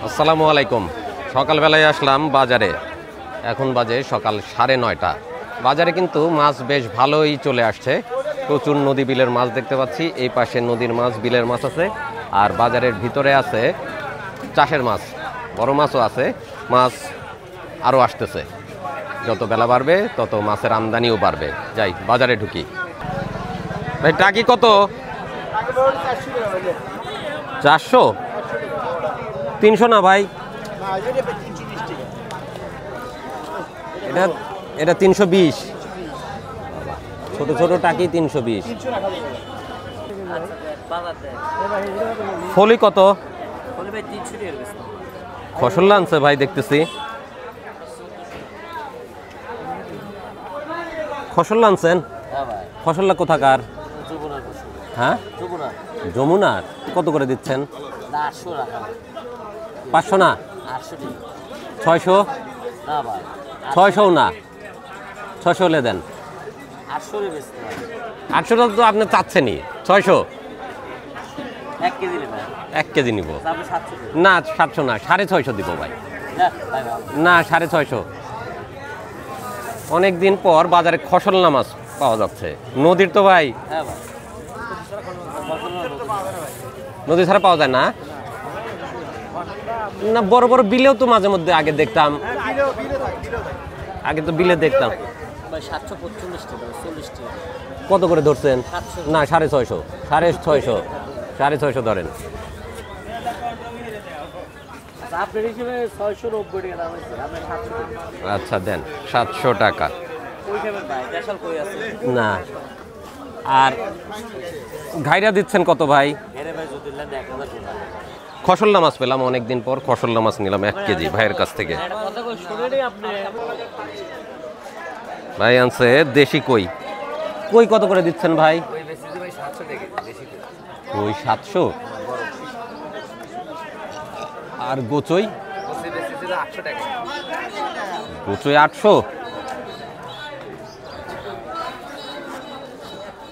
আসসালামু আলাইকুম। সকালবেলায় আসলাম বাজারে, এখন বাজে সকাল 9:30। বাজারে কিন্তু মাছ বেশ ভালোই চলে আসছে, প্রচুর নদী বিলের মাছ দেখতে পাচ্ছি। এই পাশে নদীর মাছ, বিলের মাছ আছে, আর বাজারের ভিতরে আছে চাষের মাছ, বড় মাছও আছে। মাছ আরও আসতেছে, যত বেলা বাড়বে তত মাছের আমদানিও বাড়বে। যাই বাজারে ঢুকি। ভাই টাকি কত? 400? 300 না ভাই, এটা 320। ছোট ছোট টাকি 320। ফলি কত? ফসল আনছে ভাই, দেখতেছি ফসল আনছেন। ফসলটা কোথাকার? হ্যাঁ, যমুনার। কত করে দিচ্ছেন? 500 না, 600? 600 না, 600 হলে দেন। 800 তো আপনি চাচ্ছেনই, 600। 1 কেজি নিব না, 700 না, 650 দিব ভাই। না, 650। অনেকদিন পর বাজারে খসল্লা মাছ পাওয়া যাচ্ছে। নদীর তো ভাই, নদী ছাড়া পাওয়া যায় না। না, বড় বড় বিলেও তো মাঝে মধ্যে আগে দেখতাম, আগে তো বিলে দেখতাম। কত করে ধরছেন? না, 650, 650, 650 ধরেন। আচ্ছা দেন 700 টাকা। না, আর ঘাইরা দিচ্ছেন কত ভাই? খসল্লা মাছ পেলাম অনেকদিন পর, খসল্লা মাছ নিলাম 1 কেজি ভাইয়ের কাছ থেকে। ভাই আনছে দেশি কই। কই কত করে দিচ্ছেন ভাই? কই 700। আর গোচই? গোচই 800।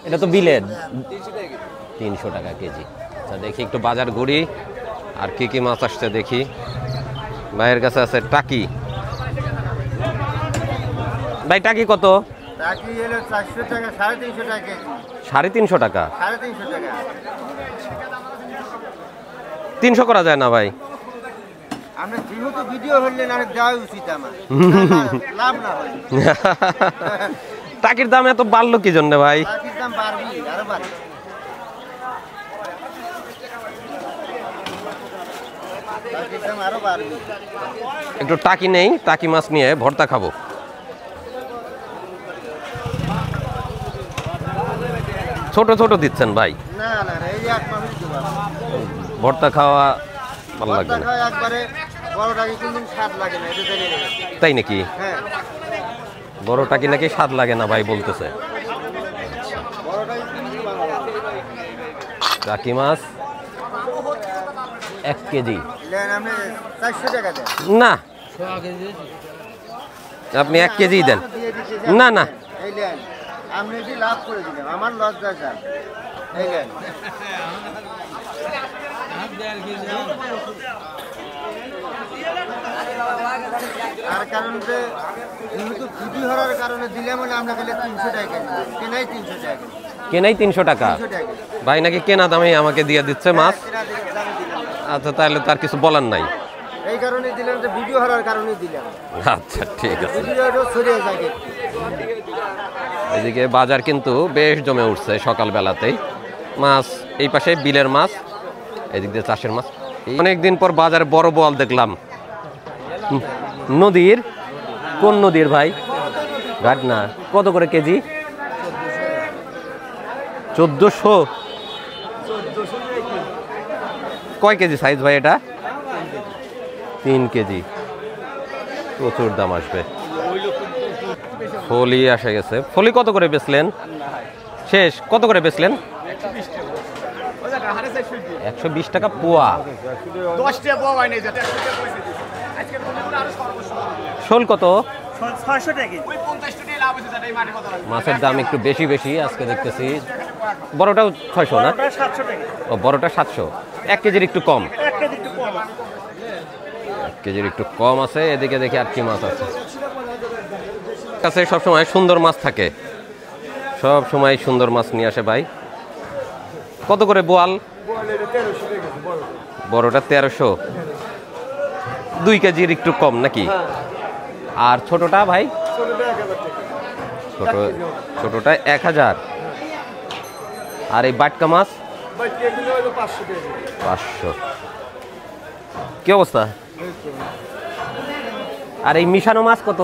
এটা তো বিলের 300 টাকা কেজি। আচ্ছা দেখি একটু বাজার ঘুরি, আর কি কি মাছ আসছে দেখি। ভাইয়ের কাছে আছে টাকি। ভাই টাকি কত? টাকি হলো 400 টাকা, 350 টাকা। 350 টাকা? 350 টাকা। 300 করা যায় না ভাই? আমরা যেহেতু ভিডিও হলে না দেওয়া উচিত আমার, লাভ না হয়। টাকির দাম এত বাড়লো কি জন্য ভাই? টাকির দাম বাড়বে, আরো বাড়বে। টাকির দাম আরো বাড়বে। একটু টাকি নেই, টাকি মাছ নিয়ে ভর্তা খাবো। ছোট ছোট দিচ্ছেন ভাই? না না, এই এক মাসই দেব। ভর্তা খাওয়া ভালো লাগবে না। একবারে বড় টাকি কোনদিন স্বাদ লাগে না, এটা জেনে নেবেন। তাই নাকি? হ্যাঁ, বড় টাকি নাকি স্বাদ লাগে না ভাই বলতেছে। বড় টাকি কোনদিন ভালো লাগে। টাকি মাছ 1 কেজি। নেন আপনি 400 টাকা দেন। না, আপনি 1 কেজি দেন। না না, এই নেন, আপনি যদি লাভ করে দিলেন, আমার লজ্জা স্যার। এই নেন। তার কারণ যে যেহেতু ভিডিও হওয়ার কারণে দিলাম, মানে আমরা গেলে 300 টাকা কেনাই 300 টাকা। কেনাই 300 টাকা? 300 টাকা ভাই নাকি কেনা দামে আমাকে দিয়ে দিচ্ছে মাছ। আচ্ছা তাহলে তার কিছু বলার নাই। এই কারণে দিলাম যে ভিডিও হওয়ার কারণে দিলাম। আচ্ছা ঠিক আছে। ভিডিওটা ছড়িয়ে যায়। এদিকে বাজার কিন্তু বেশ জমে উঠছে সকালবেলাতেই। মাছ এই পাশে বিলের মাছ, এদিক দিয়ে চাষের মাছ। অনেকদিন পর বাজারে বড় বোয়াল দেখলাম। নদীর? কোন নদীর ভাই? ঘাট না। কত করে কেজি? 1400। কয় কেজি সাইজ ভাই এটা? 3 কেজি। প্রচুর দাম আসবে। ফলি আসে গেছে। ফলি কত করে বেচলেন? শেষ কত করে বেচলেন? 120 টাকা পোয়া। 10 টাকা পোয়া হয় না। শোল কত? 600 টাকা। মাছের দাম একটু বেশি বেশি আজকে দেখতেছি। বড়টাও 600 না? 700 টাকা। ও বড়টা 700। 1 কেজির একটু কম। 1 কেজি একটু কম। কেজির একটু কম আছে। এদিকে দেখি আর কি মাছ আছে কাছে। সবসময় সুন্দর মাছ থাকে, সব সময় সুন্দর মাছ নিয়ে আসে ভাই। কত করে বোয়াল? বড়টা 1300, 2 কেজির একটু কম নাকি? আর ছোটটা ভাই? ছোটটা 1000। আর এই বাটকা মাছ 500। কি অবস্থা? আর এই মিশানো মাছ কত?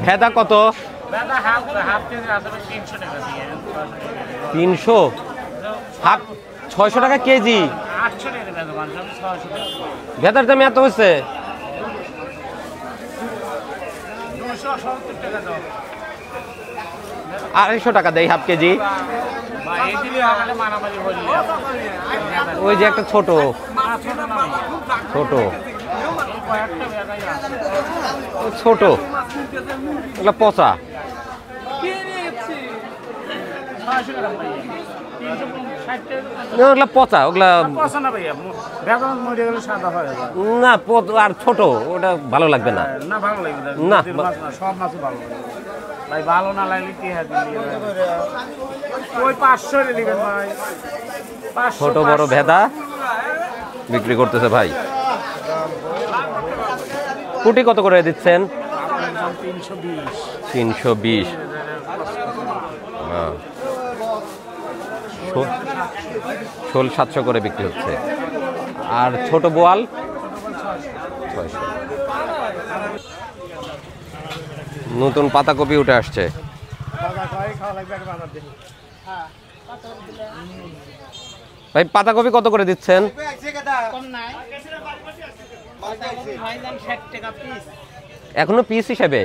ভেদা কত? 300, হাফ 600 টাকা কেজি। ভেদার দাম এত হচ্ছে? 250 টাকা দেয় হাফ কেজি। ওই যে একটা ছোট ওগুলা পচা। ওগুলা পচা, ওগুলা না। আর ছোট ওটা ভালো লাগবে না। না সব মাছ ভালো ভাই, ভালো না লাগলে কি হবে? ওই 500 নেবেন ভাই। ছোট বড় ভেদা বিক্রি করতেছে ভাই। পুঁটি কত করে দিচ্ছেন? 320। শোল 700 করে বিক্রি হচ্ছে। আর ছোট বোয়াল 600। নতুন পাতাকপি উঠে আসছে। ভাই পাতাকপি কত করে দিচ্ছেন? এখনো পিস হিসাবে?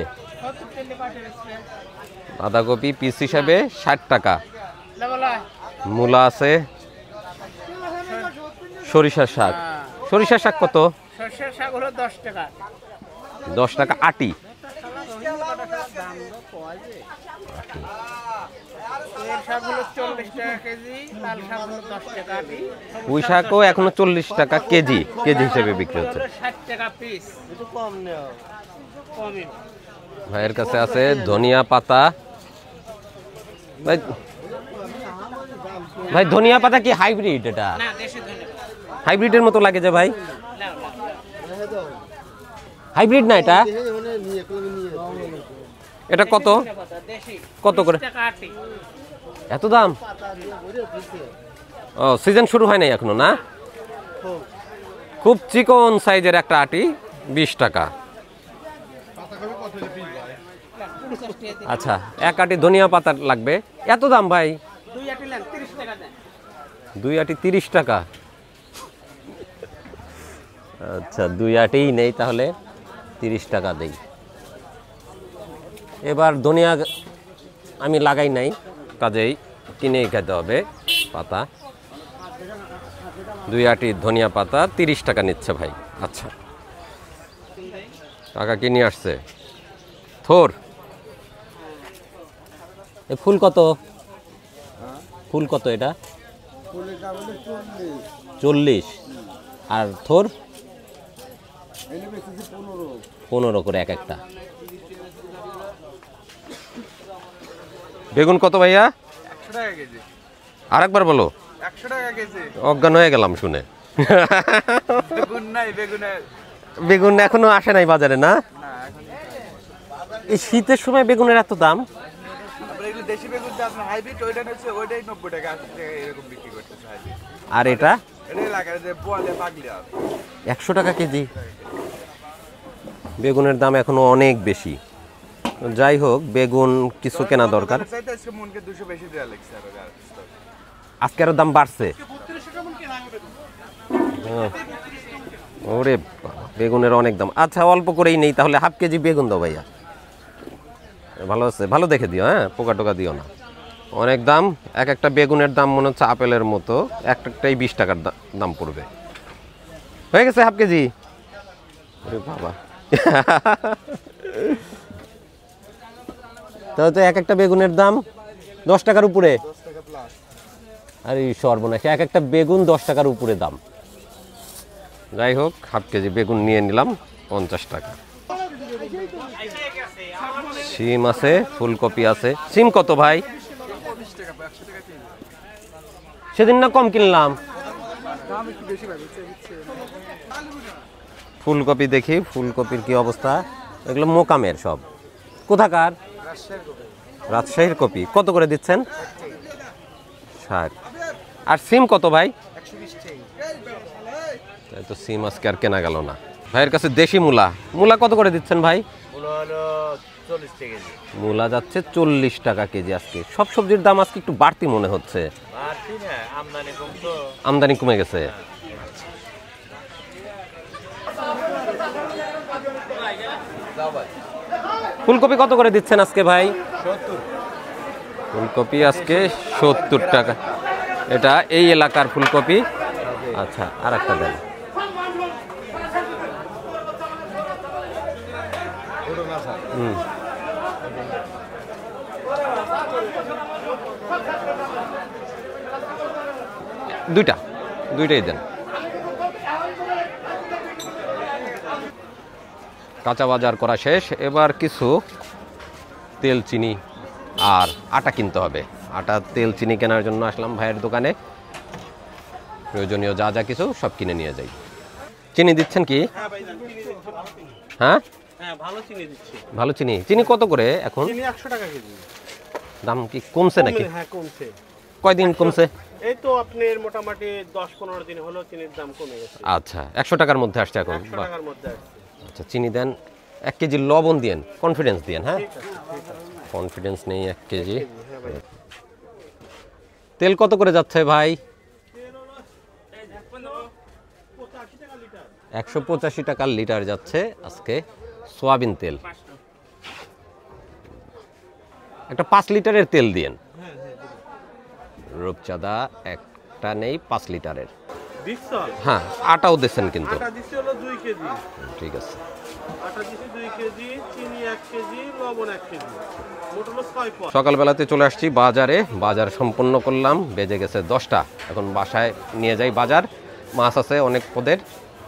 বাঁধাকপি পিস হিসাবে 60 টাকা। মূলা আছে। সরিষার শাক কত? 10 টাকা আটি। পুঁই শাকও এখনো 40 টাকা কেজি হিসেবে বিক্রি হচ্ছে। ভাইয়ের কাছে আছে ধনিয়া পাতা। ভাই ধনিয়া পাতা কি হাইব্রিড? এটা হাইব্রিডের মতো লাগে যে ভাই। হাইব্রিড না এটা? এটা কত করে? এত দাম? ও সিজন শুরু হয় নাই এখনো না? খুব চিকন সাইজের একটা আটি 20 টাকা। আচ্ছা, এক আটি ধনিয়া পাতা লাগবে। এত দাম ভাই? 2 আটি 30 টাকা। আচ্ছা 2 আটিই নেই তাহলে 30 টাকা দেই। এবার ধনিয়া আমি লাগাই নাই, কাজেই কিনেই খেতে হবে পাতা। 2 আটি ধনিয়া পাতা 30 টাকা নিচ্ছে ভাই। আচ্ছা টাকা কিনে আসছে। থোর এ ফুল কত? এটা 40। আর থোর 15 করে এক একটা। বেগুন কত ভাইয়া? 100 টাকা কেজি। আরেকবার বলো। 100 টাকা কেজি। অজ্ঞান হয়ে গেলাম শুনে। বেগুন এখনো আসে নাই বাজারে না? এই শীতের সময় বেগুনের এত দাম? দেশি বেগুন আপনার হাইব্রিড ওইটা হচ্ছে ওইটাই 90 টাকা 80 টাকা এরকম বিক্রি করতেছে হাইব্রিড। আর এটা? এটা লাগায় যে পোয়ালে পাগলি আর 100 টাকা কেজি। বেগুনের দাম এখনো অনেক বেশি। যাই হোক বেগুন কিছু কেনা দরকার। চাইতেছে মনকে 200 বেশি দেয়া লাগছে আর আজকে আরো দাম বাড়ছে। ওরে বেগুনের অনেক দাম। আচ্ছা অল্প করেই নেই তাহলে, হাফ কেজি বেগুন দাও ভাইয়া। ভালো আছে, ভালো দেখে দিও, হ্যাঁ পোকা টোকা দিও না। অনেক দাম। এক একটা বেগুনের দাম মনে হচ্ছে আপেলের মতো। একটাই 20 টাকার দাম পড়বে। হয়ে গেছে হাফ কেজি। বাবা তাহলে তো এক একটা বেগুনের দাম 10 টাকার উপরে। আর এই সর্বনাশ, এক একটা বেগুন 10 টাকার উপরে দাম। যাই হোক, হাফ কেজি বেগুন নিয়ে নিলাম 50 টাকা। সিম আছে, ফুলকপি আছে। সিম কত ভাই? সেদিন না কম কিনলাম। ফুলকপি দেখি, ফুলকপির কি অবস্থা? এগুলো মোকামের সব। কোথাকার? রাজশাহীর কপি। কত করে দিচ্ছেন? 60। আর সিম কত ভাই? তাই তো সিম আজকে আর কেনা গেল না। ভাইয়ের কাছে দেশি মূলা। মূলা কত করে দিচ্ছেন ভাই? মূলা যাচ্ছে 40 টাকা কেজি আজকে। সব সবজির দাম আজকে একটু বাড়তি মনে হচ্ছে। আমদানি কমে গেছে। ফুলকপি কত করে দিচ্ছেন আজকে ভাই? 70। ফুলকপি আজকে 70 টাকা। এটা এই এলাকার ফুলকপি। আচ্ছা, আর একটা দেন। দুইটাই দেন। কাঁচা বাজার করা শেষ। এবার কিছু তেল, চিনি আর আটা কিনতে হবে। আটা, তেল, চিনি কেনার জন্য আসলাম ভাইয়ের দোকানে। প্রয়োজনীয় যা যা কিছু সব কিনে নিয়ে যাই। চিনি দিচ্ছেন কি? হ্যাঁ, ভালো চিনি। চিনি কত করে এখন? 100 টাকা কেজি। দাম কি কমছে নাকি? হ্যাঁ, কমছে। কয়দিন কমছে? এই তো আপনার মোটামুটি 10-15 দিন হলো চিনির দাম কমে গেছে। আচ্ছা, 100 টাকার মধ্যে আসছে এখন। 100 টাকার মধ্যে আসছে। আচ্ছা, চিনি দেন। 1 কেজি লবণ দিয়েন, কনফিডেন্স দিয়েন। হ্যাঁ, কনফিডেন্স নেই। 1 কেজি। তেল কত করে যাচ্ছে ভাই? 185 টাকা লিটার যাচ্ছে আজকে সয়াবিন তেল। একটা 5 লিটারের তেল দিয়েন। রূপচাঁদা একটা নেই 5 লিটারের। হ্যাঁ, আটাও দিচ্ছেন কিন্তু। আটা দিছি হলো 2 কেজি। ঠিক আছে। আটা দিছি 2 কেজি, চিনি 1 কেজি, লবণ 1 কেজি। মোট হলো 6 পদ। সকালবেলাতে চলে আসছি বাজারে। বাজার সম্পন্ন করলাম, বেজে গেছে 10টা। এখন বাসায় নিয়ে যাই বাজার। মাছ আছে অনেক পদের,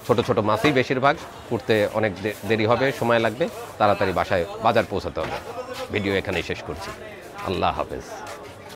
ছোট ছোট মাছই বেশিরভাগ। করতে অনেক দেরি হবে, সময় লাগবে। তাড়াতাড়ি বাসায় বাজার পৌঁছাতে হবে। ভিডিও এখানেই শেষ করছি। আল্লাহ হাফেজ।